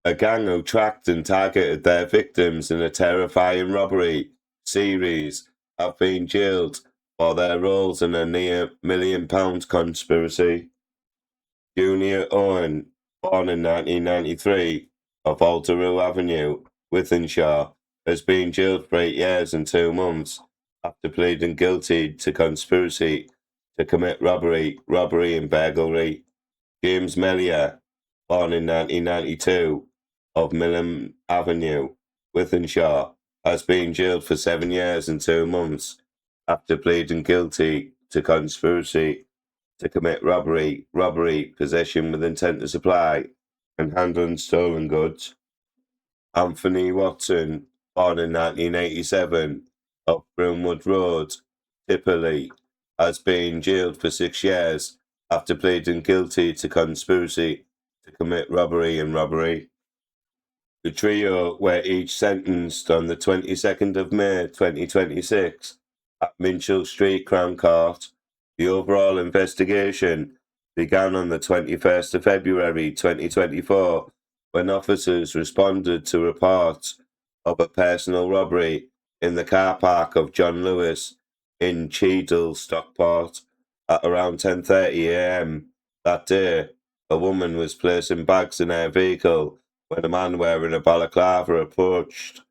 A gang who tracked and targeted their victims in a terrifying robbery series have been jailed for their roles in a near £1 million conspiracy. Junior Owen, born in 1993, of Alderoo Avenue, Wythenshawe, has been jailed for 8 years and 2 months after pleading guilty to conspiracy to commit robbery and burglary. James Mellier, born in 1992, of Milham Avenue, Wythenshawe, has been jailed for 7 years and 2 months after pleading guilty to conspiracy to commit robbery, possession with intent to supply, and handling stolen goods. Anthony Watson, born in 1987, of Broomwood Road, Tipperley, has been jailed for 6 years after pleading guilty to conspiracy to commit robbery and robbery. The trio were each sentenced on the 22nd of May 2026 at Minchell Street Crown Court. The overall investigation began on the 21st of February 2024 when officers responded to reports of a personal robbery in the car park of John Lewis in Cheadle, Stockport. At around 10:30 a.m. that day, a woman was placing bags in her vehicle when a man wearing a balaclava approached,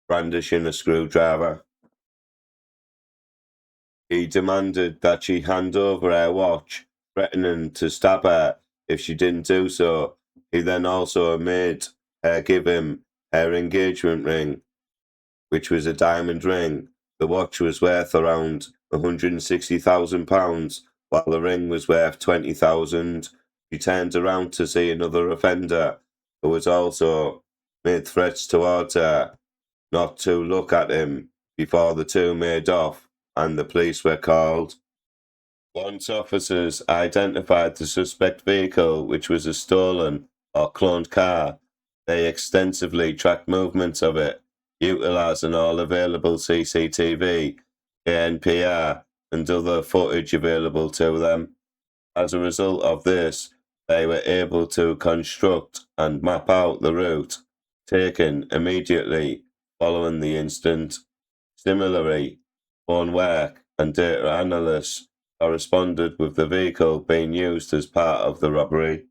brandishing a screwdriver. He demanded that she hand over her watch, threatening to stab her if she didn't do so. He then also made her give him her engagement ring, which was a diamond ring. The watch was worth around £160,000, while the ring was worth £20,000. She turned around to see another offender who was also made threats towards her not to look at him before the two made off and the police were called. Once officers identified the suspect vehicle, which was a stolen or cloned car, they extensively tracked movements of it, utilising all available CCTV, ANPR, and other footage available to them. As a result of this, they were able to construct and map out the route taken immediately following the incident. Similarly, phone work and data analysts corresponded with the vehicle being used as part of the robbery.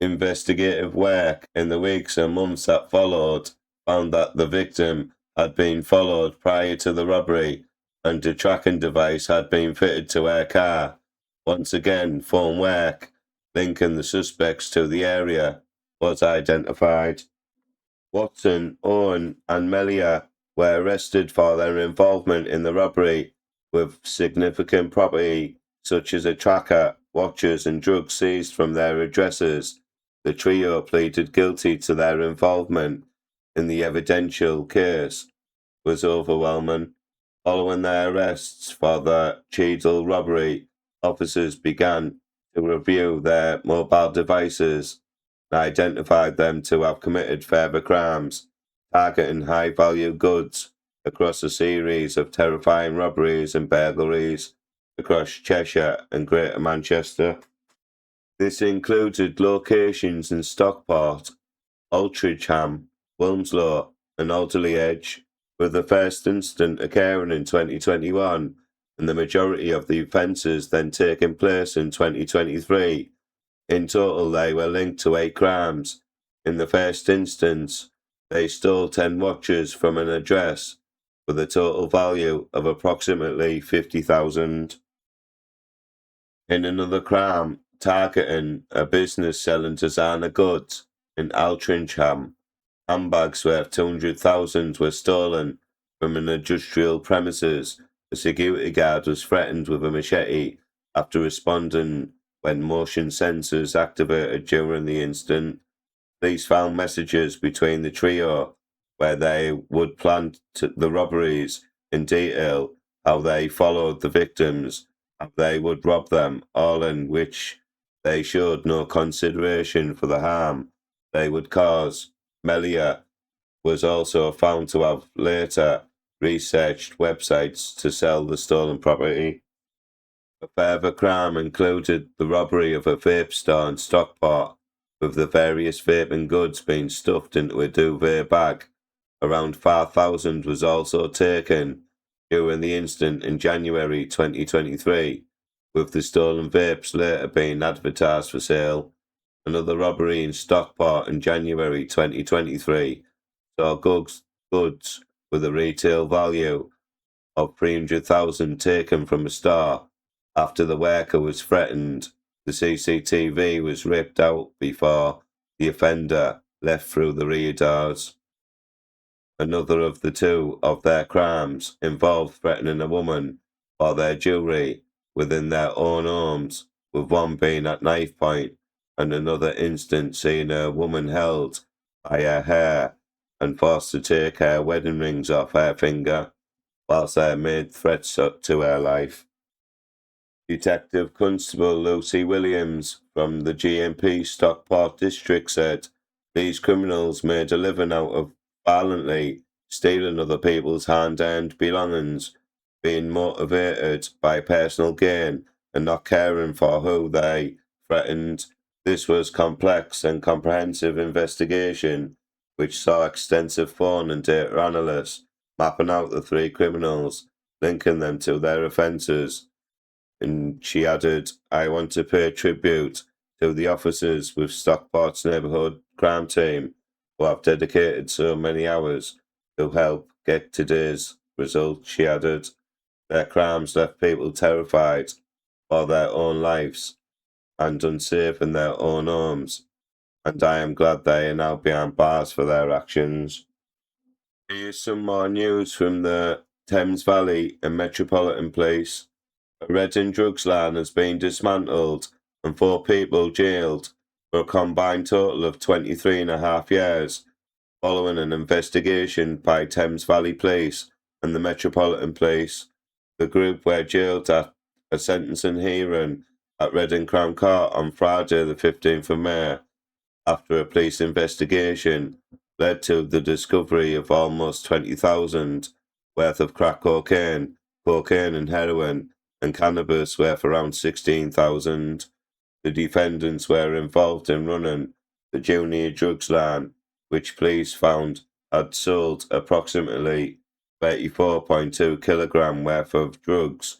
Investigative work in the weeks and months that followed found that the victim had been followed prior to the robbery and a tracking device had been fitted to her car. Once again, phone work linking the suspects to the area was identified. Watson, Owen, and Mellier were arrested for their involvement in the robbery, with significant property such as a tracker, watches, and drugs seized from their addresses. The trio pleaded guilty to their involvement in the evidential case was overwhelming. Following their arrests for the Cheadle robbery, officers began to review their mobile devices and identified them to have committed further crimes, targeting high-value goods across a series of terrifying robberies and burglaries across Cheshire and Greater Manchester. This included locations in Stockport, Altrincham, Wilmslow, and Alderley Edge, with the first incident occurring in 2021 and the majority of the offences then taking place in 2023. In total, they were linked to 8 crimes. In the first instance, they stole 10 watches from an address with a total value of approximately £50,000. In another crime, targeting a business selling designer goods in Altrincham, handbags worth £200,000 were stolen from an industrial premises. A security guard was threatened with a machete after responding when motion sensors activated during the incident. Police found messages between the trio where they would plan the robberies in detail, how they followed the victims, how they would rob them, all in which they showed no consideration for the harm they would cause. Mellier was also found to have later researched websites to sell the stolen property. A further crime included the robbery of a vape store in Stockport. with the various vaping goods being stuffed into a duvet bag. Around 5,000 was also taken during the incident in January 2023, with the stolen vapes later being advertised for sale. Another robbery in Stockport in January 2023 saw goods with a retail value of 300,000 taken from a store. After the worker was threatened, the CCTV was ripped out before the offender left through the rear doors. Another of the two of their crimes involved threatening a woman for their jewellery within their own homes, with one being at knife point and another instance seeing a woman held by her hair and forced to take her wedding rings off her finger whilst they made threats to her life. Detective Constable Lucy Williams from the GMP Stockport District said these criminals made a living out of violently stealing other people's hard-earned belongings, being motivated by personal gain and not caring for who they threatened. This was complex and comprehensive investigation, which saw extensive phone and data analysts mapping out the three criminals, linking them to their offences. And she added, I want to pay tribute to the officers with Stockport's neighbourhood crime team who have dedicated so many hours to help get today's result. She added, their crimes left people terrified for their own lives and unsafe in their own homes, and I am glad they are now behind bars for their actions. Here's some more news from the Thames Valley and Metropolitan Police. A Reading drugs line has been dismantled and 4 people jailed for a combined total of 23.5 years, following an investigation by Thames Valley Police and the Metropolitan Police. The group were jailed at a sentencing hearing at Reading Crown Court on Friday the 15th of May, after a police investigation led to the discovery of almost 20,000 worth of crack cocaine and heroin, and cannabis worth around 16,000. The defendants were involved in running the junior drugs line, which police found had sold approximately 34.2 kilogram worth of drugs,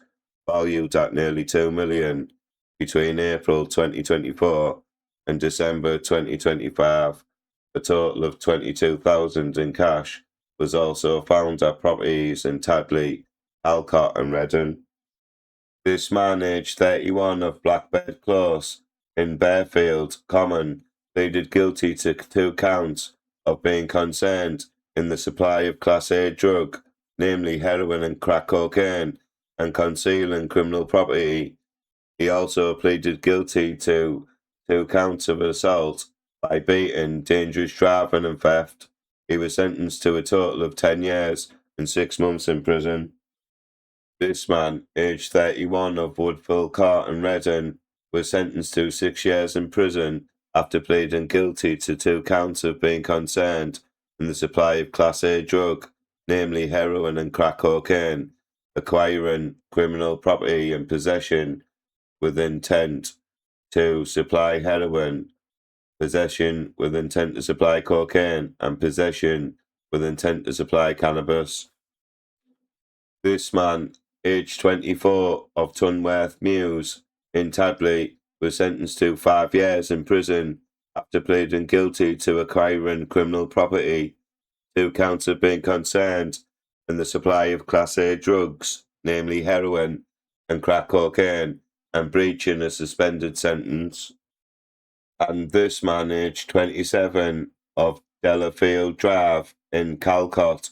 valued at nearly 2 million, between April 2024 and December 2025. A total of 22,000 in cash was also found at properties in Tadley, Alcott and Reading. This man, aged 31, of Blackbird Close in Bearfield Common, pleaded guilty to 2 counts of being concerned in the supply of Class A drug, namely heroin and crack cocaine, and concealing criminal property. He also pleaded guilty to 2 counts of assault by beating, dangerous driving and theft. He was sentenced to a total of 10 years and 6 months in prison. This man, aged 31, of Woodville Court in Reading, was sentenced to 6 years in prison after pleading guilty to 2 counts of being concerned in the supply of Class A drug, namely heroin and crack cocaine, acquiring criminal property and possession with intent to supply heroin, possession with intent to supply cocaine, and possession with intent to supply cannabis. This man, aged 24, of Tunworth Mews in Tadley, was sentenced to 5 years in prison after pleading guilty to acquiring criminal property, 2 counts of being concerned in the supply of Class A drugs, namely heroin and crack cocaine, and breaching a suspended sentence. And this man, aged 27, of Delafield Drive in Calcott,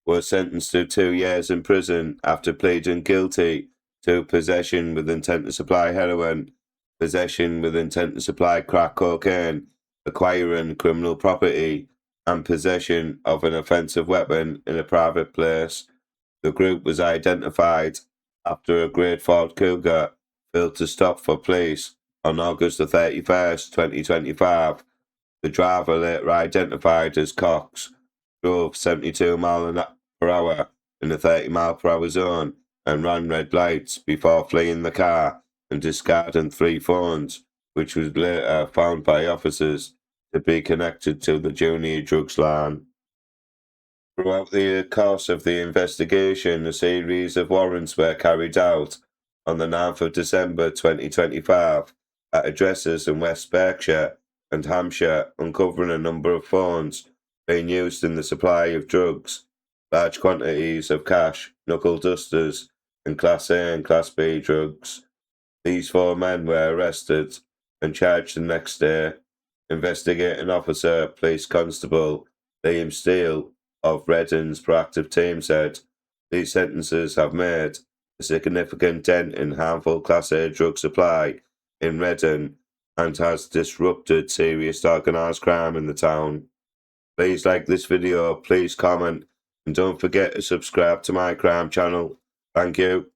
was sentenced to 2 years in prison after pleading guilty to possession with intent to supply heroin, possession with intent to supply crack cocaine, acquiring criminal property, and possession of an offensive weapon in a private place. The group was identified after a Great Ford Cougar failed to stop for police on August the 31st, 2025. The driver, later identified as Cox, drove 72 miles per hour in a 30 mile per hour zone and ran red lights before fleeing the car and discarding 3 phones which was later found by officers to be connected to the junior drugs line. Throughout the course of the investigation, a series of warrants were carried out on the 9th of December 2025 at addresses in West Berkshire and Hampshire, uncovering a number of phones being used in the supply of drugs, large quantities of cash, knuckle dusters, and Class A and Class B drugs. These 4 men were arrested and charged the next day. Investigating officer, Police Constable Liam Steele of Redding's proactive team said, "These sentences have made a significant dent in harmful Class A drug supply in Redding and has disrupted serious organised crime in the town." Please like this video, please comment, and don't forget to subscribe to my crime channel. Thank you.